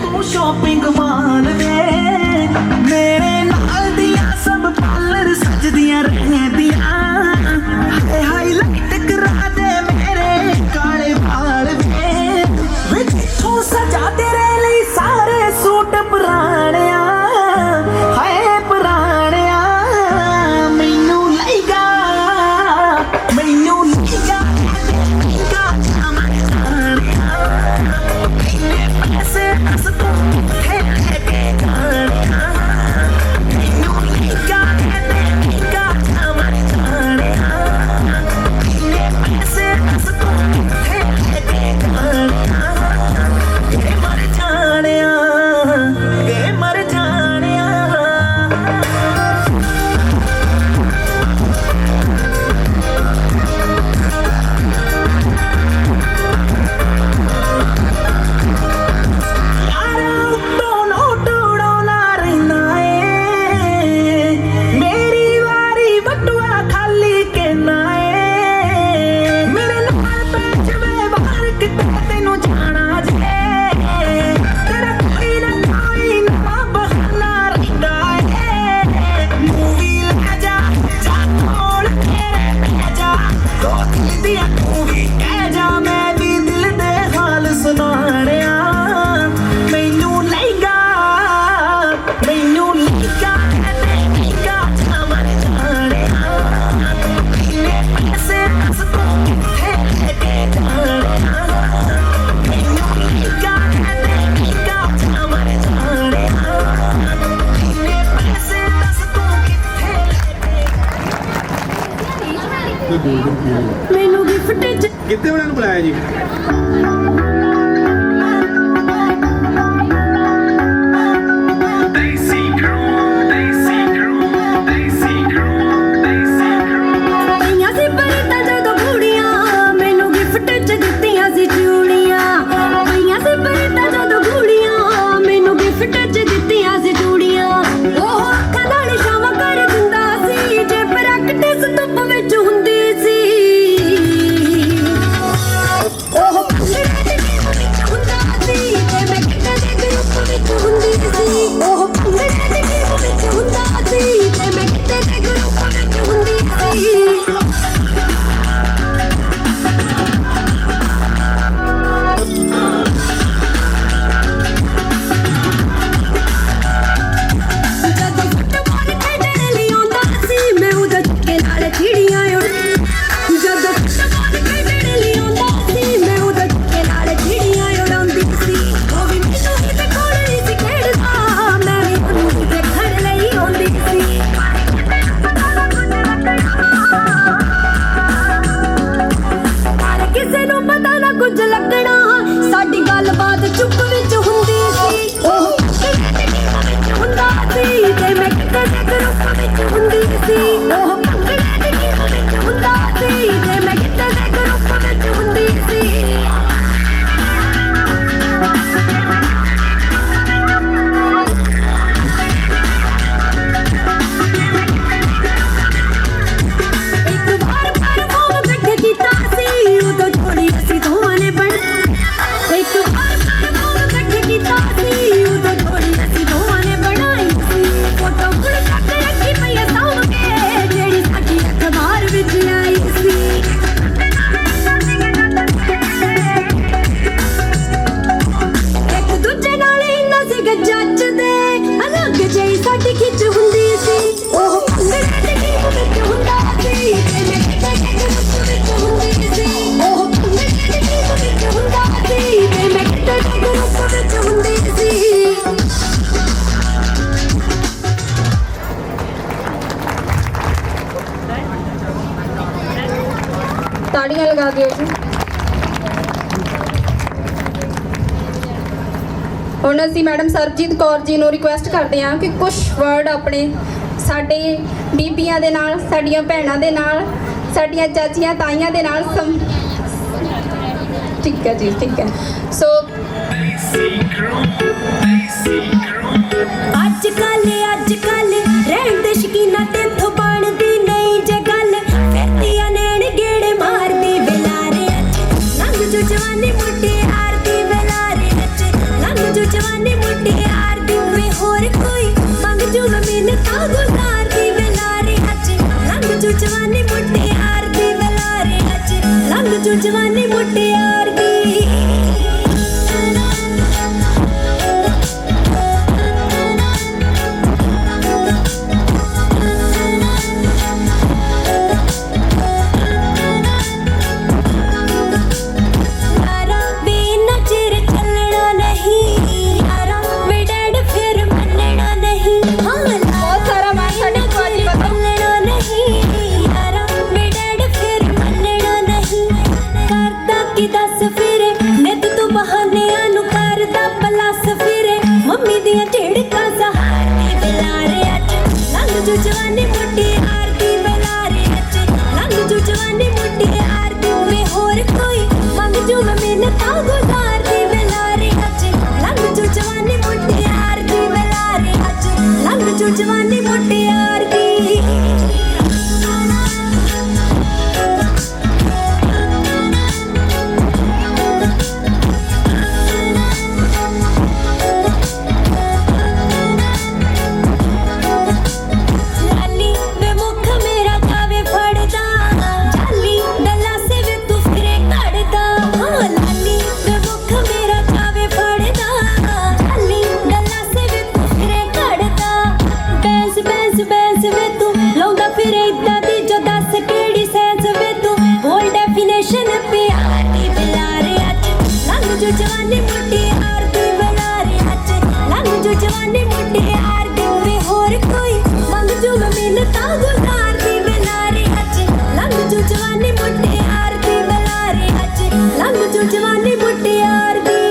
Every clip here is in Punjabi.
तू शॉपिंग माल वे मेरे नाल दियां सब पार्लर सजदियां रहंदियां हाईलाइट करा दे मेरे काले बाल वे किथों सजा तेरे लिए सारे सूट पुराणिया हाय पुराणिया मैनू लईगा पैसे दस तू किथे लेके जाने मैनू लईगा पैसे दस तू किथे लेके जाने मर जाने मैनू गिफ्ट कितने बड़ा बुलाया जी ताड़ियां लगा दियो जी। ਹੁਣ ਅਸੀਂ ਮੈਡਮ ਸਰਬਜੀਤ ਕੌਰ ਜੀ ਨੂੰ ਰਿਕੁਐਸਟ ਕਰਦੇ ਹਾਂ ਕਿ ਕੁਝ ਵਰਡ ਆਪਣੇ ਸਾਡੇ ਬੀਬੀਆਂ ਦੇ ਨਾਲ, ਸਾਡੀਆਂ ਭੈਣਾਂ ਦੇ ਨਾਲ, ਸਾਡੀਆਂ ਚਾਚੀਆਂ ਤਾਈਆਂ ਦੇ ਨਾਲ ਠੀਕ ਹੈ ਜੀ, ਠੀਕ ਹੈ। ਸੋ ਅੱਜ ਕੱਲ ਰਹਿਣ ਦੇ ਸ਼ਕੀਨਾ ਤੇਥੋਂ ਬਣਦੀ ਨਹੀਂ ਜੇ ਗੱਲ ਫਿਰਦੀਆਂ ਨੈਣ ਗੇੜੇ ਮਾਰਦੀ ਬਲਾਰੇ ਅੱਜ ਲੰਘ ਜੋ ਜਵਾਨੀ ਮੁੰਡੇ ਹਾਰਦੀ ਬਲਾਰੇ ਅੱਜ ਲੰਘ ਜੋ ਜਵਾਨੀ ਜਵਾਨੀ ਮੁਟਿਆਰ ਦੀ ਵੇ ਹੋਰ ਕੋਈ ਮੰਗ ਜੂ ਮੈਂ ਮਿੰਨਤਾਂ ਗੁਜ਼ਾਰਦੀ ਵੇ ਲਾਰੇ ਅੱਜ ਲੰਘ ਜੂ ਜਵਾਨੀ ਮੁਟਿਆਰ ਦੀ ਵੇ ਲਾਰੇ ਅੱਜ ਲੰਘ ਜੂ ਜਵਾਨੀ ਮੁਟਿਆਰ ਦੀ ਬਹੁਤ ਸਾਰਾ ਮਾਣ ਸਾਡੇ ਫੌਜੀ ਵੱਲੋਂ ਕਿ ਦੱਸ ਫਿਰੇ ਨਿਤ ਤੂੰ ਬਹਾਨਿਆਂ ਨੂੰ ਕਰਦਾ ਪਲਸ ਫਿਰੇ ਮੰਮੀ ਦੀਆਂ ਝਿੜਕਾਂ ਸਹਾਰਦੀ ਬਲਾਰੇ ਅੱਜ ਲੰਘ ਜੂ ਜਵਾਨੀ ਮੁਟਿਆਰ ਦੀ ਬਲਾਰੇ ਅੱਜ ਲੰਘ ਜੂ ਜਵਾਨੀ ਮੁਟਿਆਰ ਦੀ ਵੇ ਹੋਰ ਕੋਈ ਮੰਗ ਜੂ ਮੈਂ ਮਿੰਨਤਾਂ ਗੁਜ਼ਾਰਦੀ ਬਲਾਰੇ ਅੱਜ ਲੰਘ ਜੂ ਜਵਾਨੀ ਮੁਟਿਆਰ ਦੀ ਬਲਾਰੇ ਅੱਜ ਲੰਘ ਜੂ ਜਵਾਨੀ ਮੁਟਿਆਰ ਦੀ ਲਾਲੀ ਵੇ ਮੁੱਖ ਮੇਰਾ ਕਾਵੇ ਫੜਦਾ ਜਾਲੀ ਡੱਲਾ ਸੇ ਵੇ ਤੂੰ ਫਿਰੇ ਘੜਦਾ ਹਾਂ ਲਾਲੀ ਵੇ ਮੁੱਖ ਮੇਰਾ ਕਾਵੇ ਫੜਦਾ ਜਾਲੀ ਡੱਲਾ ਸੇ ਵੇ ਤੂੰ ਫਿਰੇ ਘੜਦਾ ਬੈਂਸ ਬੈਂਸ ਬੈਂਸ ਵੇ ਤੂੰ ਲਾਉਂਦਾ ਫਿਰੇ ਇਦਾਂ ਦੀ ਜੋ ਦੱਸ ਕਿਹੜੀ ਸੈਂਸ ਵੇ ਤੂੰ ਬੋਲ ਡੈਫੀਨੇਸ਼ਨ ਪਿਆਰ ਦੀ ਬਲਾਰੇ ਅੱਜ ਲੰਘ ਜੂ ਜਵਾਨੀ ਮੁਟਿਆਰ ਦੀ ਬਲਾਰੇ ਅੱਜ ਲੰਘ ਜੂ ਜਵਾਨੀ ਮੁਟਿਆਰ ਦੀ ਵੇ ਹੋਰ ਕੋਈ ਮੰਗ ਜੂ ਮੈਂ ਮਿੰਨਤਾਂ ਗੁਜ਼ਾਰਦੀ ਬਲਾਰੇ ਅੱਜ ਲੰਘ ਜੂ ਜਵਾਨੀ ਮੁਟਿਆਰ ਦੀ ਬਲਾਰੇ ਅੱਜ ਲੰਘ ਜੂ ਜਵਾਨੀ ਮੁਟਿਆਰ ਦੀ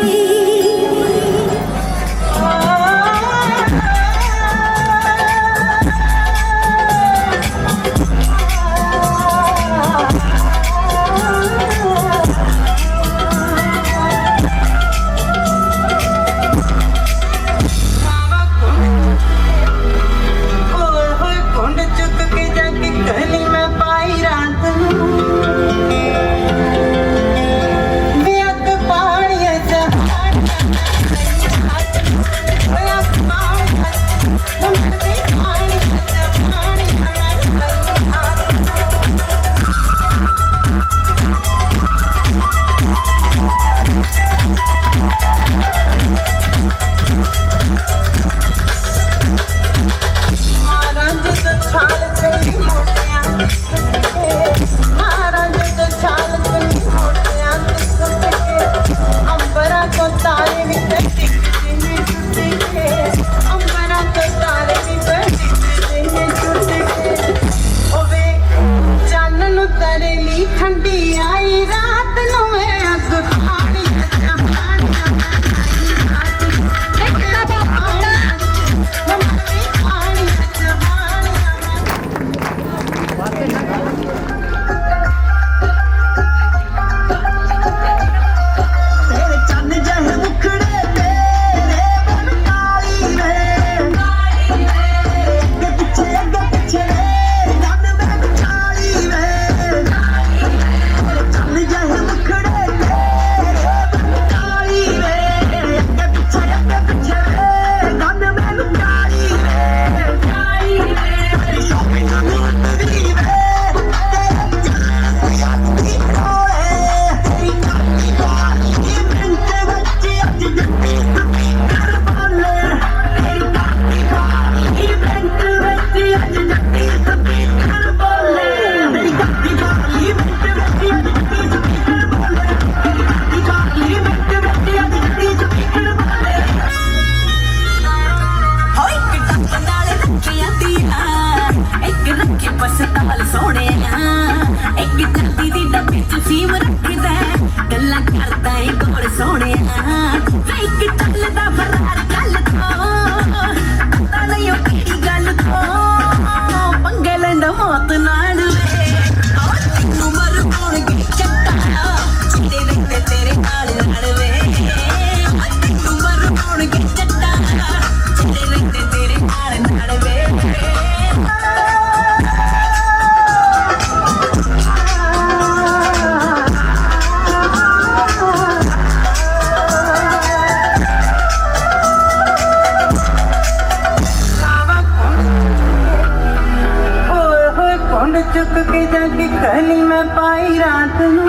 चुक के जग खली मैं पाई रात नू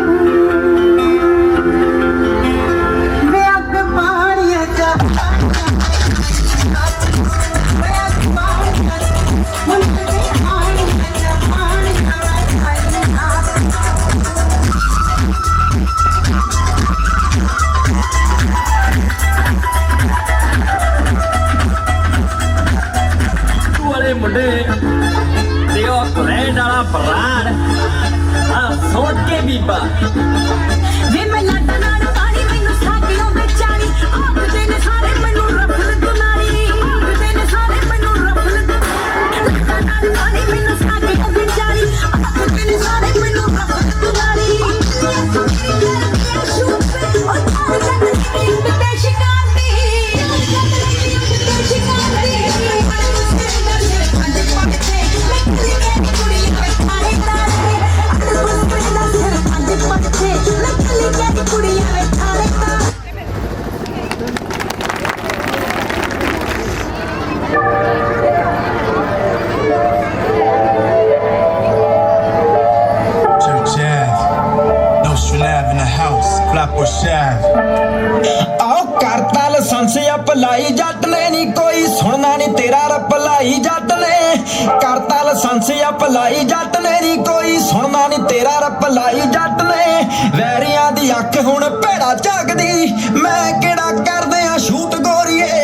बेअक पानिया चा मुंडे ते ओ ग्रैंड वाला ब्रांड सोच के बीबा वे मैं लड्डा नाल पानी मैनू साकियों बेचानी आखदे ने सारे मैनू रफल दुनारी आखदे ने सारे मैनू रफल लड्डा नाल पानी मैनू साकियों बेचानी आखदे ने सारे मैनू रफल दुनारी करता लाइसेंस अपलाई जट ने नी कोई सुनना नी तेरा रपलाई जट ने करता लाइसेंस अपलाई जट ने नी कोई सुनना नी तेरा रपलाई जट ने वैरियां दी अख हुण भेड़ा झगदी मैं केड़ा करदे आ शूट गोरीए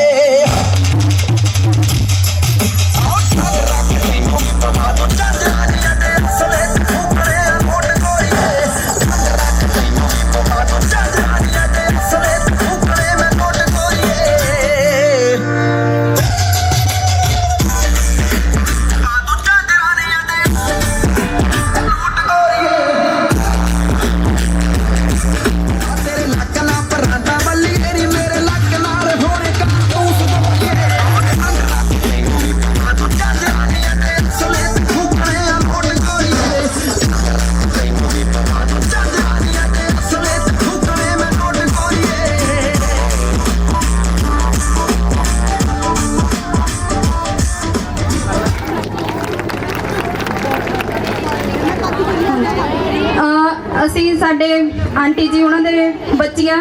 ਅਸੀਂ ਸਾਡੇ ਆਂਟੀ ਜੀ ਉਹਨਾਂ ਦੇ ਬੱਚੀਆਂ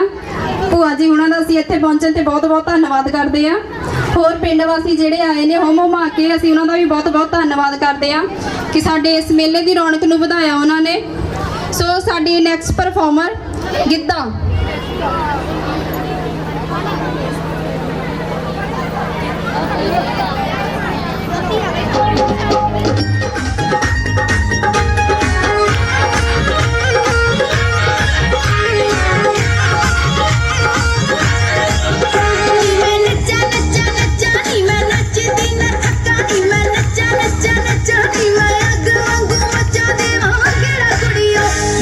ਭੂਆ ਜੀ ਉਹਨਾਂ ਦਾ ਅਸੀਂ ਇੱਥੇ ਪਹੁੰਚਣ ਤੇ ਬਹੁਤ ਬਹੁਤ ਧੰਨਵਾਦ ਕਰਦੇ ਆ ਹੋਰ ਪਿੰਡ ਵਾਸੀ ਜਿਹੜੇ ਆਏ ਨੇ ਹੋਮ ਹੁਮਾ ਕੇ ਅਸੀਂ ਉਹਨਾਂ ਦਾ ਵੀ ਬਹੁਤ ਬਹੁਤ ਧੰਨਵਾਦ ਕਰਦੇ ਆ ਕਿ ਸਾਡੇ ਇਸ ਮੇਲੇ ਦੀ ਰੌਣਕ ਨੂੰ ਵਧਾਇਆ ਉਹਨਾਂ ਨੇ ਸੋ ਸਾਡੀ ਨੈਕਸਟ ਪਰਫਾਰਮਰ ਗਿੱਧਾ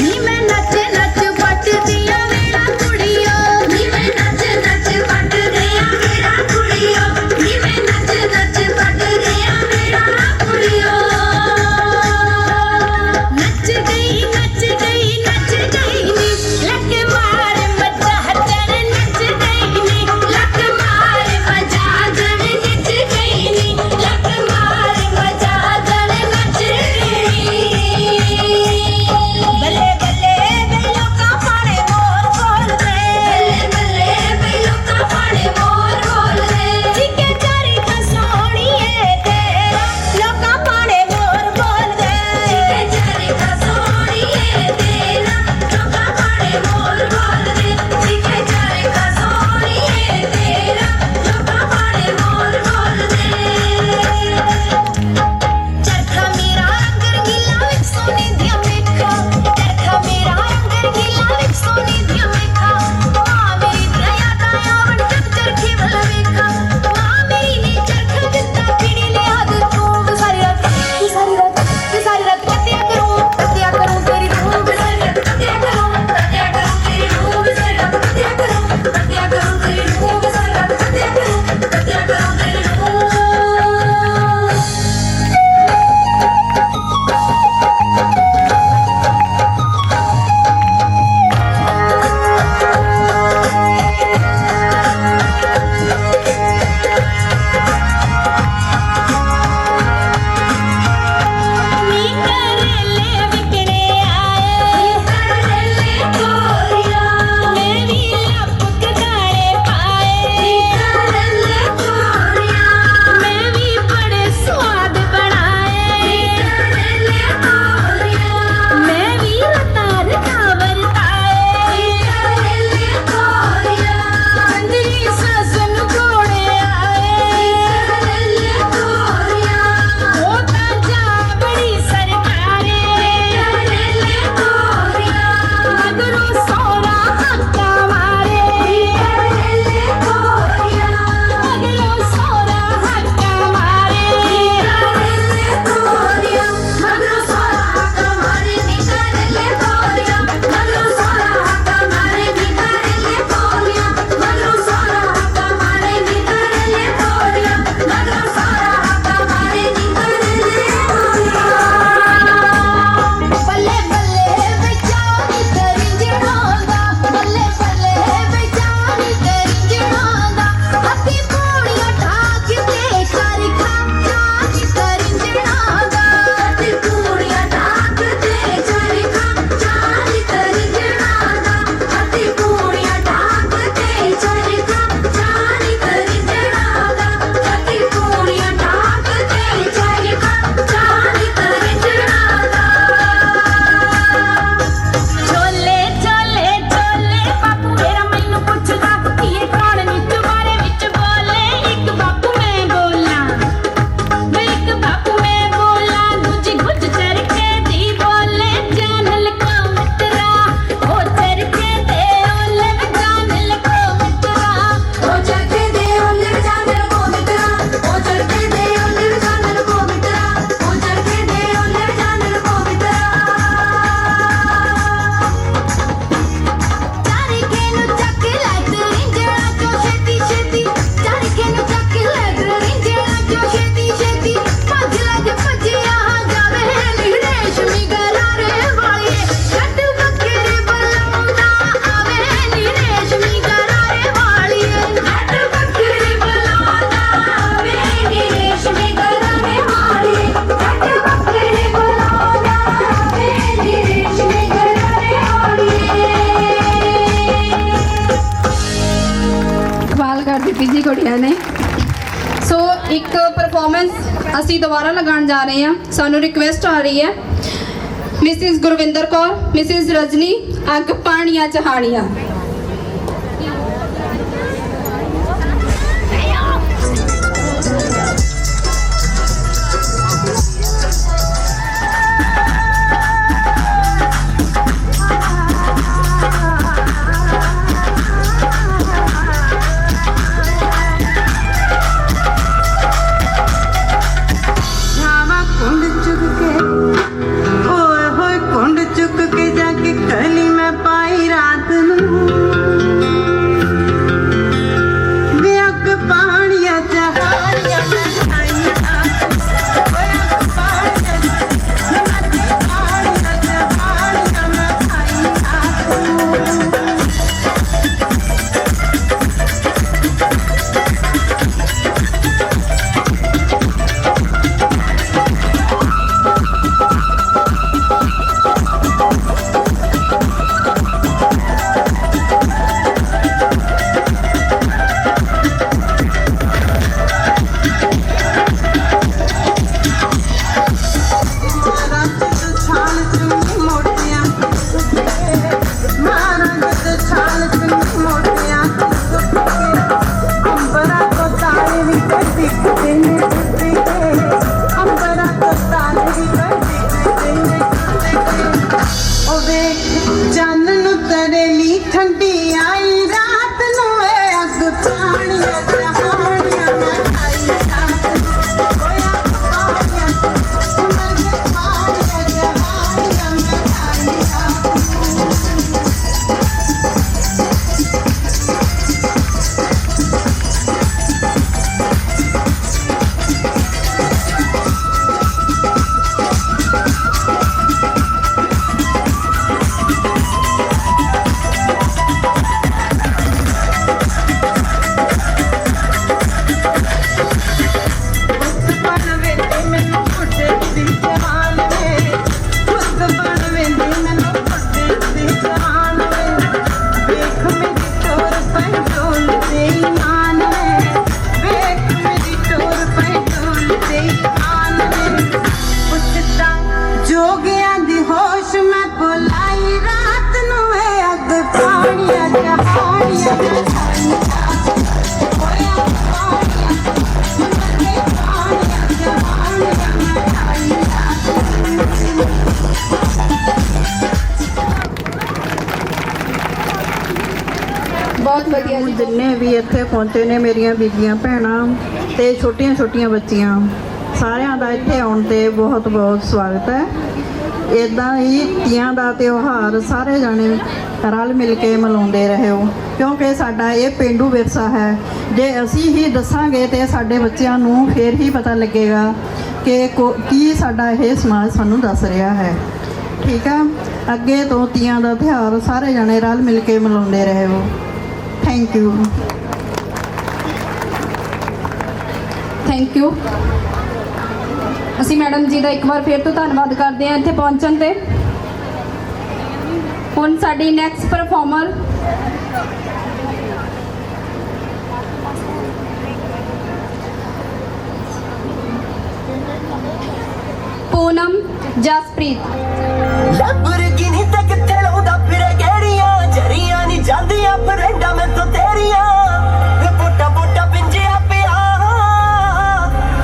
नी मैं नच नच पटदियां मेरा कुड़ियो ਇੱਕ ਪਰਫਾਰਮੈਂਸ ਅਸੀਂ ਦੁਬਾਰਾ ਲਗਾਉਣ ਜਾ ਰਹੇ ਹਾਂ। ਸਾਨੂੰ ਰਿਕੁਐਸਟ ਆ ਰਹੀ ਹੈ ਮਿਸਿਸ ਗੁਰਵਿੰਦਰ ਕੌਰ, ਮਿਸਿਸ ਰਜਨੀ, ਅੱਗ ਪਾਣੀਆਂ ਚਹਾਣੀਆਂ। कली मैं पाई रात नू अग पानिया चहारिया मैं खाई अग पानिया चहारिया मैं खाई चन्न नू तरली ठंडी आई रात नू अग पानिया चहानिया मैं खाई जोगिया दी होश मैं बुलाई रात नू अग पानिया चहानिया मैं ਬਹੁਤ ਵਧੀਆ ਜੀ। जिन्ने भी इत्थे पहुंचे ने मेरिया बीबियां भैणां ते छोटियां छोटियां बच्चियां सारिਆਂ ਦਾ ਇੱਥੇ ਆਉਣ ਤੇ ਬਹੁਤ ਬਹੁਤ ਸਵਾਗਤ ਹੈ। ਇਦਾਂ ਹੀ ਤੀਆਂ ਦਾ ਤਿਉਹਾਰ ਸਾਰੇ ਜਾਣੇ ਰਲ ਮਿਲ ਕੇ ਮਨਾਉਂਦੇ ਰਹੋ ਕਿਉਂਕਿ ਸਾਡਾ ਇਹ ਪੇਂਡੂ ਵਿਰਸਾ ਹੈ। ਜੇ ਅਸੀਂ ਹੀ ਦੱਸਾਂਗੇ ਤੇ ਸਾਡੇ ਬੱਚਿਆਂ ਨੂੰ ਫੇਰ ਹੀ ਪਤਾ ਲੱਗੇਗਾ ਕਿ ਕੀ ਸਾਡਾ ਇਹ ਸਮਾਜ ਸਾਨੂੰ ਦੱਸ ਰਿਹਾ ਹੈ। ਠੀਕ ਆ, ਅੱਗੇ ਤੋਂ ਤੀਆਂ ਦਾ ਤਿਉਹਾਰ ਸਾਰੇ ਜਾਣੇ ਰਲ ਮਿਲ ਕੇ ਮਨਾਉਂਦੇ ਰਹੋ। Thank you. Thank you. ਅਸੀਂ ਮੈਡਮ ਜੀ ਦਾ ਇੱਕ ਵਾਰ ਫਿਰ ਤੋਂ ਧੰਨਵਾਦ ਕਰਦੇ ਹਾਂ ਇੱਥੇ ਪਹੁੰਚਣ ਤੇ। ਹੁਣ ਸਾਡੀ ਨੈਕਸਟ ਪਰਫਾਰਮਰ ਪੂਨਮ ਜਸਪ੍ਰੀਤ। ਲੱਭਰਗਿਨੀ ਤੇ ਕਿੱਥੇ ਲਾਉਂਦਾ ਫਿਰੇ ਗੇੜੀਆਂ ਜਰੀਆਂ ਨਹੀਂ ਜਾਂਦੀਆਂ ਫਰੈਂਡਾਂ ਮੈਂ ਤੋਂ ਤੇਰੀਆਂ ਵੇ ਪੋਟਾ ਪੋਟਾ ਪਿੰਜਿਆ ਪਿਆ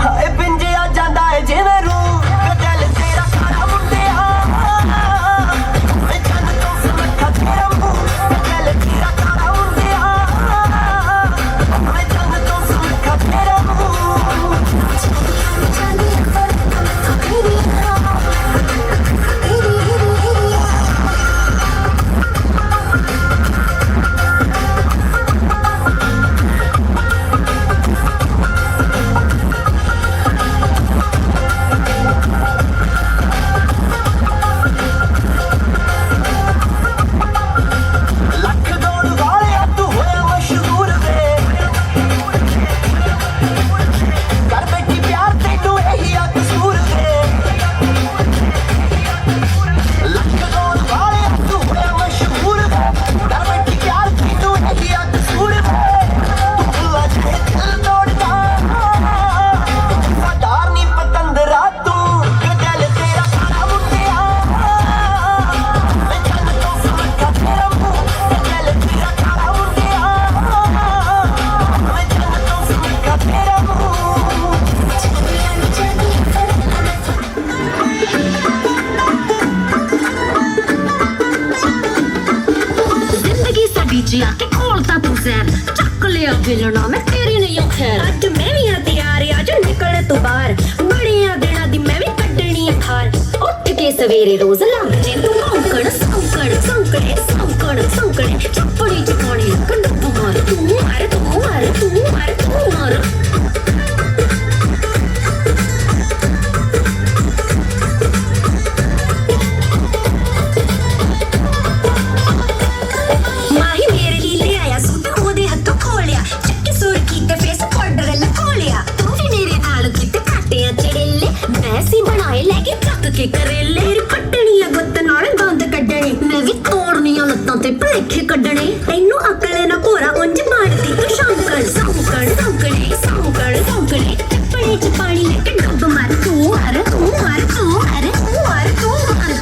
ਹਾਏ ਪਿੰਜਿਆ ਜਾਂਦਾ ਏ ਜਿਵੇਂ ਰੂ ਦਿਲ ਤੇਰਾ ਸਾਰਾ ਮੁੰਡਿਆ ਵੇ ਚੰਨ ਤੋਂ ਸਮੱਖਾ ਤੇਰਾ ਮੂੰਹ ਦਿਲ ਤੇਰਾ ਸਾਰਾ ਮੁੰਡਿਆ ਵੇ ਚੰਨ ਤੋਂ ਸਮੱਖਾ ਤੇਰਾ ਮੂੰਹ ਸਵੇਰੇ ਰੋਜ਼ ਲੱਗ ਜੇ ਤੂੰ ਭੌਂਕਣ ਸੌਂਕਣ ਸੌਂਕਣੇ ਸੌਂਕਣ ਸੌਂਕਣੇ ਚੱਪੜੀ ਚ ਪਾਣੀ ਕੰਡੂ ਮਾਰ ਤੂੰ ਮਾਰ ਤੂੰ ਮਾਰ ਤੂੰ ਮਾਰ ਤੂੰ ਮਾਰ ਮਾਹੀ ਮੇਰੇ ਲਈ ਲੈ ਆਇਆ ਸੂਟ ਉਹਦੇ ਹੱਥੋਂ ਖੋਲਿਆ ਚੱਕੀ ਸੁਰਖੀ ਤੇ ਫੇਸ ਪਾਊਡਰ ਲਗੋਲਿਆ ਤੂੰ ਵੀ ਮੇਰੇ ਨਾਲ ਕਿਤੇ ਕਾਟਿਆਂ ਚੜੇਲੇ ਮੈਂ ਸੀ ਬਣਾਏ ਲੈ ਕੇ ਚੱਕ ਕੇ ਕਰੇਲੇ ਫਿਰ ਕੱਟਣੀਆਂ ਗੁੱਤ ਨਾਲ ਦੰਦ ਕੱਢਣੇ ਮੈਂ ਵੀ ਤੋੜਨੀਆਂ ਲੱਤਾਂ ਤੇ ਭਲੇਖੇ ਕੱਢਣੇ ਤੈਨੂੰ ਅਕਲ ਨਾ ਭੋਰਾ ਉਂਝ ਮਾਰਦੀ ਤੂੰ ਸ਼ੌਂਕਣ ਸੌਂਕਣ ਸੌਂਕਣੇ ਸੌਂਕਣ ਸੌਂਕਣੇ ਚੱਪੜੇ ਚ ਪਾਣੀ ਲੈ ਕੇ ਡੁੱਬ ਮਾਰ ਤੂੰ ਮਾਰ ਤੂੰ ਮਾਰ ਤੂੰ ਮਾਰ ਤੂੰ ਮਾਰ ਤੂੰ ਮਾਰ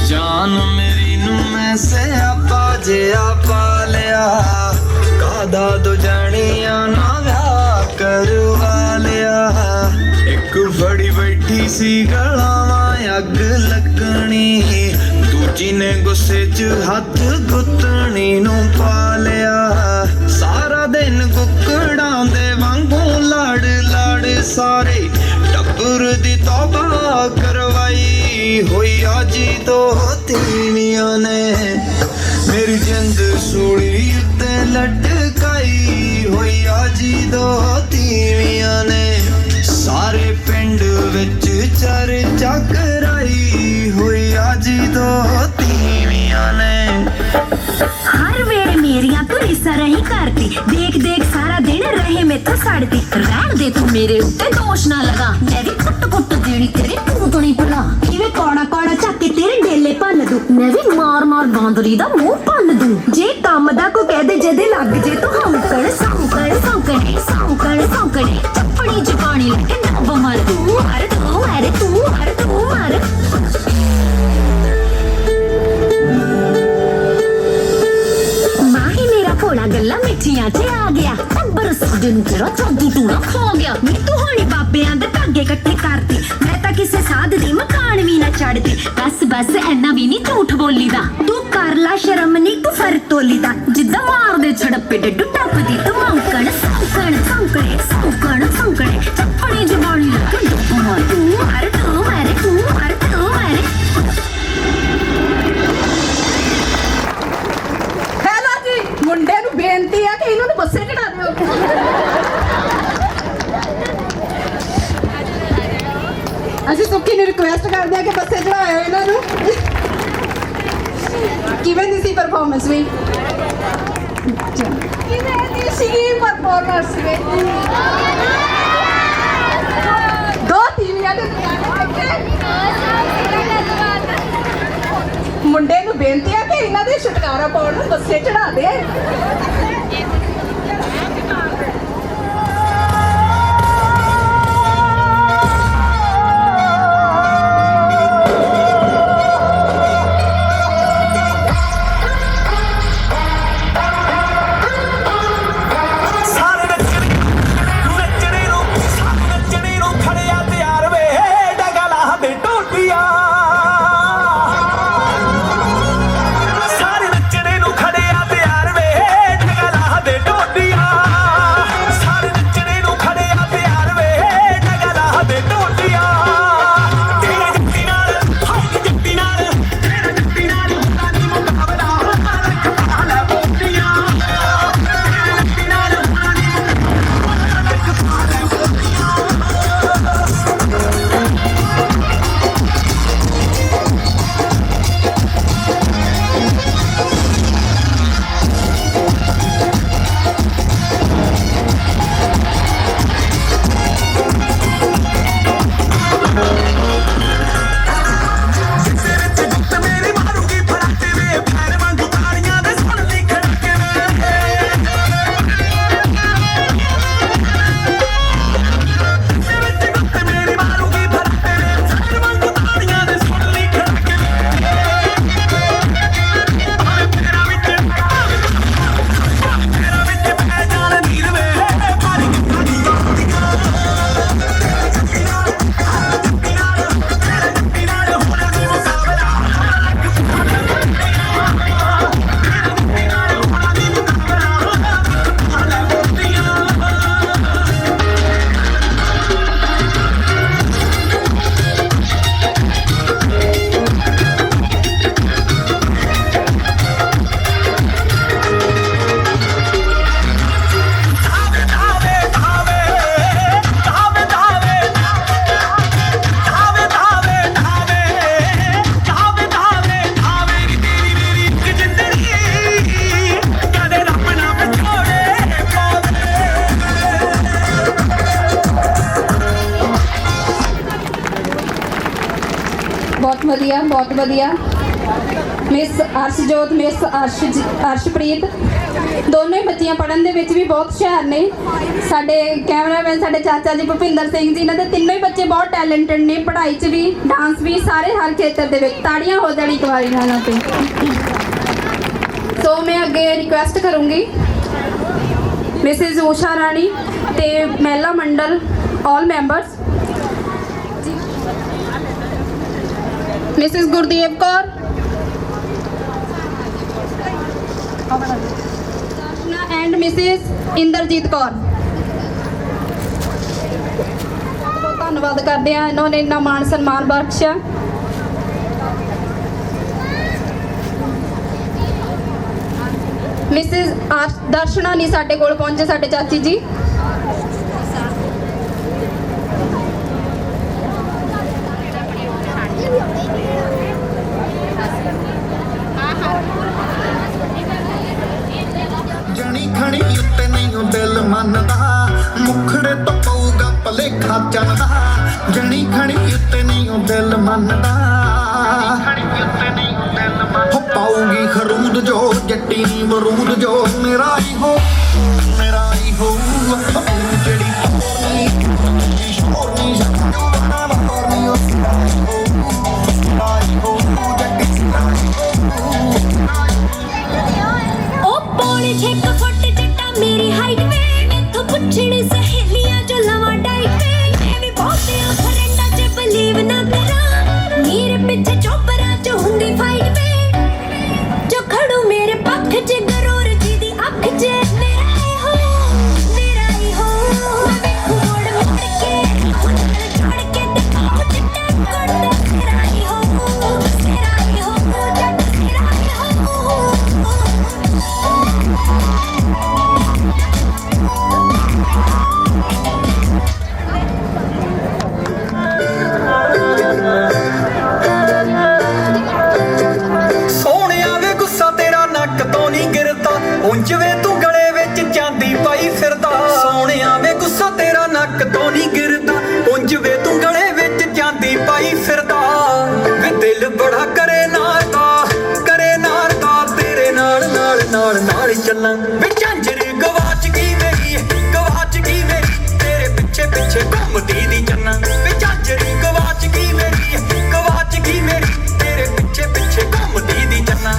ਜਾਨ ਮੇਰੀ ਨੂੰ ਮੈਂ ਸਿਆਪਾ ਜਿਹਾ ਪਾ ਲਿਆ ਕਾਦਾ ਦੋ ਜਾਣੀਆਂ ਨਾ ਵਿਆਹ ਕਰਵਾ ਲਿਆ ਇੱਕ ਫੜੀ ਬੈਠੀ ਸੀ ਗਲਾਵਾਂ ਅੱਗ ਲੱਗਣੀ ਦੂਜੀ ਨੇ ਗੁੱਸੇ 'ਚ ਹੱਥ ਗੁੱਤਣੀ ਨੂੰ ਪਾ ਲਿਆ ਸਾਰਾ ਦਿਨ ਕੁੱਕੜਾਂ ਦੇ ਵਾਂਗੂ ਲੜ ਲੜ ਸਾਰੇ ਟੱਬਰ ਦੀ ਤੌਬਾ ਕਰਵਾਈ ਹੋਈ ਆਜੀ ਦੋ ਤੀਵੀਆਂ ਨੇ ਮੇਰੀ ਜਿੰਦ ਸੂਲੀ ਉੱਤੇ ਲਟਕਾਈ ਹੋਈ ਆਜੀ ਦੋ ਤੀਵੀਆਂ ਨੇ ਸਾਰੇ ਪਿੰਡ ਵਿੱਚ ਚਰਚਾ ਕਰਾਈ ਹੋਈ ਆਜੀ ਦੋ ਤੀਵੀਆਂ ਨੇ ਹਰ ਵੇਲੇ ਮੇਰੀਆਂ ਤੂੰ ਰਿਸਾ ਰਹੀ ਕਰਦੀ ਦੇਖ ਦੇਖ ਸਾਰਾ ਦਿਨ ਰਹੇ ਮੇਥੋਂ ਸੜਦੀ ਰਹਿਣ ਦੇ ਤੂੰ ਮੇਰੇ ਉੱਤੇ ਦੋਸ਼ ਨਾ ਲਗਾ ਮੈਂ ਵੀ ਕੁੱਟ ਕੁੱਟ ਦੇਣੀ ਤੇਰੀ ਪੂਤਣੀ ਭਲਾ ਕਿਵੇਂ ਕੌੜਾ ਕੌੜਾ ਚੱਕ ਕੇ ਤੇਰੇ ਡੇਲੇ ਭੰਨ ਦੂੰ ਮੈਂ ਵੀ ਮਾਰ ਮਾਰ ਬਾਂਦਰੀ ਦਾ ਮੂੰਹ ਭੰਨ ਦੂੰ ਜੇ ਕੰਮ ਦਾ ਕੋ ਕਹਿ ਦੇ ਜਦੇ ਲੱਗ ਜੇ ਤੂੰ ਹੌਂਕਣ ਸੌਂਕਣ ਸੌਂਕਣੇ ਸੌਂਕਣ ਸੌਂਕਣੇ ਚੱਪੜੀ ਚ ਪਾਣੀ ਲੈ ਕੇ ਡੱਬ ਮਾਰ ਤੂੰ ਮਾਰ ਤੂੰ ਮਾਰ ਤੂੰ ਮਾਰ ਤੂੰ ਮਾਰ ਮਾਹੀ ਮੇਰਾ ਭੋਲਾ ਗੱਲਾਂ ਮਿੱਠੀਆਂ ਚ ਆ ਗਿਆ ਟੱਬਰ ਸਾਡੇ ਨੂੰ ਤੇਰਾ ਜਾਦੂ ਟੂਣਾ ਖਾ ਗਿਆ ਨੀ ਤੂੰ ਹੋਣੀ ਬਾਬਿਆਂ ਦੇ ਧਾਗੇ ਇਕੱਠੇ ਕਰਦੀ ਮੈਂ ਤਾਂ ਕਿਸੇ ਸਾਧ ਦੀ ਮਕਾਨ ਵੀ ਨਾ ਚੜਦੀ ਬਸ ਬਸ ਐਨਾ ਵੀ ਨਹੀਂ ਝੂਠ ਬੋਲੀਦਾ ਤੂੰ ਕਰ ਲਾ ਸ਼ਰਮ ਨਹੀਂ ਤੂੰ ਫਰ ਤੋਲੀਦਾ ਜਿੱਦਾਂ ਮਾਰਦੇ ਛੜੱਪੇ ਡੱਡੂ ਟੱਪਦੀ ਤੂੰ ਮੌਂਕਣ ਸੌਂਕਣ ਸੌਂਕਣੇ ਸੌਂਕਣ ਸੌਂਕਣੇ ਚੱਪੜੀ ਜਬਾਨੀ ਲੱਗ ਡੁੱਬ ਮਾਰ ਤੂੰ ਮਾਰ ਤੂੰ ਮਾਰ ਤੂੰ ਮਾਰ ਤੂੰ ਮਾਰ ਹੈਲੋ ਜੀ ਮੁੰਡੇ ਨੂੰ ਬੇਨਤੀ ਆ ਕਿ ਇਹਨਾਂ ਨੂੰ ਬੱਸੇ ਚੜਾ ਦਿਓ ਅਸੀਂ ਸੁੱਕੀ ਨੂੰ ਰਿਕੁਐਸਟ ਕਰਦੇ ਆ ਕਿ ਬੱਸੇ ਚੜਾਇਓ ਇਹਨਾਂ ਨੂੰ ਕਿਵੇਂ ਦੀ ਸੀ ਪਰਫਾਰਮੈਂਸ ਵੀ ਕਿਵੇਂ ਦੀ ਸੀ ਪਰਫਾਰਮੈਂਸ ਵੀ ਦੋ ਟੀਵੀਆਂ ਦੇ ਮੁੰਡੇ ਨੂੰ ਬੇਨਤੀ ਆ ਕਿ ਇਹਨਾਂ ਦੇ ਛੁਟਕਾਰਾ ਪਾਉਣ ਨੂੰ ਬੱਸੇ ਚੜਾ ਦੇ ਸਾਰੇ ਨੱਚਣੇ ਨੂੰ ਖੜਿਆ ਤਿਆਰ ਵੇ ਵਧੀਆ, ਬਹੁਤ ਵਧੀਆ। ਮਿਸ ਅਰਸ਼ਜੋਤ, ਮਿਸ ਅਰਸ਼ਪ੍ਰੀਤ, ਦੋਨੋਂ ਹੀ ਬੱਚੀਆਂ ਪੜ੍ਹਨ ਦੇ ਵਿੱਚ ਵੀ ਬਹੁਤ ਹੁਸ਼ਿਆਰ ਨੇ। ਸਾਡੇ ਕੈਮਰਾਮੈਨ ਸਾਡੇ ਚਾਚਾ ਜੀ ਭੁਪਿੰਦਰ ਸਿੰਘ ਜੀ, ਇਹਨਾਂ ਦੇ ਤਿੰਨੋਂ ਹੀ ਬੱਚੇ ਬਹੁਤ ਟੈਲੈਂਟਡ ਨੇ, ਪੜ੍ਹਾਈ 'ਚ ਵੀ, ਡਾਂਸ ਵੀ, ਸਾਰੇ ਹਰ ਖੇਤਰ ਦੇ ਵਿੱਚ। ਤਾੜੀਆਂ ਹੋ ਜਾਣੀ ਇੱਕ ਵਾਰੀ ਨਾਲ ਤੇ। ਸੋ ਮੈਂ ਅੱਗੇ ਰਿਕੁਐਸਟ ਕਰੂੰਗੀ ਮਿਸਿਸ ਊਸ਼ਾ ਰਾਣੀ ਤੇ ਮਹਿਲਾ ਮੰਡਲ all members, Mrs Gurdeep Kaur and Mrs Inderjeet Kaur. ਬਹੁਤ ਧੰਨਵਾਦ ਕਰਦੇ ਆ, ਇਹਨਾਂ ਨੇ ਇੰਨਾ ਮਾਣ ਸਨਮਾਨ ਬਖਸ਼ਿਆ। ਮਿਸਿਸ ਦਰਸ਼ਨਾ ਨਹੀਂ ਸਾਡੇ ਕੋਲ ਪਹੁੰਚੇ, ਸਾਡੇ ਚਾਚੀ ਜੀ। ਜਣੀ ਖਣੀ ਉੱਤੇ ਨਹੀਂ ਉਹ ਦਿਲ ਮੰਨਦਾ, ਮੁਖੜੇ ਤੋਂ ਪਊਗਾ ਭਲੇਖਾ ਚੱਲਦਾ। ਜਣੀ ਖਣੀ ਉੱਤੇ ਨਹੀਂ ਉਹ ਦਿਲ ਮੰਨਦਾ, ਹੋ ਪਾਊਗੀ ਖਰੂਦ ਜੋ ਜੱਟੀ ਮਰੂਦ ਜੋ। ਮੇਰਾ ਹੀ ਹੋ ਜਿਹੜੀ ਸ਼ੋਰਨੀ ਸ਼ਾਨੂ ਬਣਾ ਮੋਰਨੀ ਉਹ ਸਿਰਾਈ ਹੋ ਜੱਟੀ ਉਹ ਪੌਣੇ 6 ਫੁੱਟ ਜੱਟਾ ਮੇਰੀ ਹਾਈਟ ਵੇ, ਮੈਥੋਂ ਪੁੱਛਣ ਸਹੇਲੀਆਂ ਜੋ ਲਵਾਂ ਡਾਈਟ ਵੇ। ਮੈਂ ਵੀ ਬਹੁਤਿਆਂ ਫਰੈਂਡਾਂ 'ਚ ਬਲੀਵ ਨਾ ਕਰਾਂ, ਮੇਰੇ ਪਿੱਛੇ ਚੋਪਰਾਂ 'ਚ ਹੁੰਦੀ ਫਾਈਟ ਵੇ। ਜੋ ਖੜੂ ਮੇਰੇ ਪੱਖ 'ਚ ਗਰੂਰ ਜੀ ਦੀ ਅੱਖ 'ਚ, ਮੇਰਾ ਹੀ ਹੋ ਮੈਂ ਵੇਖੂ ਮੋੜ ਕੇ ਛੋੜ ਕੇ ਤੇ ਪਾਉ ਚਿੱਟੇ ਕੁੜਤੇ। ਮੇਰਾ ਹੀ ਹੋ ਜੱਟ, ਮੇਰਾ ਹੀ ਹੋ। ਸੋਹਣਿਆ ਵੇ ਗੁੱਸਾ ਤੇਰਾ ਨੱਕ ਤੋਂ ਨਹੀਂ ਗਿਰਦਾ, ਉਂਝ ਵੇ ਤੂੰ ਗਲੇ ਵਿੱਚ ਚਾਂਦੀ ਪਾਈ ਫਿਰਦਾ। ਸੋਹਣਿਆ ਵੇ ਗੁੱਸਾ ਤੇਰਾ ਨੱਕ ਤੋਂ ਨਹੀਂ ਗਿਰਦਾ, ਉਂਝ ਵੇ ਤੂੰ ਗਲੇ ਵਿੱਚ ਚਾਂਦੀ ਪਾਈ ਫਿਰਦਾ। ਵੇ ਦਿਲ ਬੜਾ ਕਰੇ ਨਾਰਦਾ ਤੇਰੇ ਨਾਲ ਨਾਲ ਚੱਲਾਂ। ਵੇ ਝਾਂਜਰ ਗਵਾਚ ਗਈ ਮੇਰੀ ਤੇਰੇ ਪਿੱਛੇ ਘੁੰਮਦੀ ਦੀ ਚੰਨਾ। ਵੇ ਝਾਂਜਰ ਗਵਾਚ ਗਈ ਮੇਰੀ ਤੇਰੇ ਪਿੱਛੇ ਘੁੰਮਦੀ ਦੀ ਚੰਨਾ।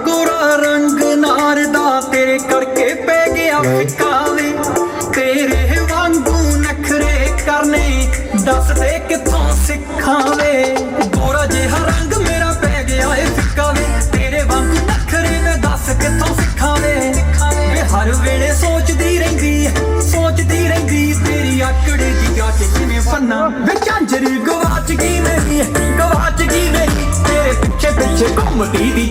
ਗੋਰਾ ਰੰਗ ਨਾਰ ਦਾ ਤੇਰੇ ਕਰਕੇ ਪੈ ਗਿਆ ਫਿੱਕਾ ਵੇ। ਤੇਰੇ ਵਾਂਗੂ ਨਖਰੇ ਕਰਨੇ ਦੱਸ ਦੇ ਕਿੱਥੋਂ ਸਿੱਖਾਂ ਵੇ। ਗੋਰਾ ਜਿਹਾ ਰੰਗ ਮੇਰਾ ਪੈ ਗਿਆ ਏ ਫਿੱਕਾ ਵੇ, ਤੇਰੇ ਵਾਂਗੂ ਨਖਰੇ ਮੈਂ ਦੱਸ ਕਿੱਥੋਂ ਸਿੱਖਾਂ ਵੇ। ਵੇ ਹਰ ਵੇਲੇ ਸੋਚਦੀ ਰਹਿੰਦੀ ਤੇਰੀ ਆਕੜੇ ਦੀ ਗਾ ਕੇ ਕਿਵੇਂ ਫੰਨਾ। ਵੇ ਝਾਂਜਰ ਗਵਾਚ ਗਈ ਮੇਰੀ ਤੇਰੇ ਪਿੱਛੇ ਘੁੰਮਦੀ ਦੀ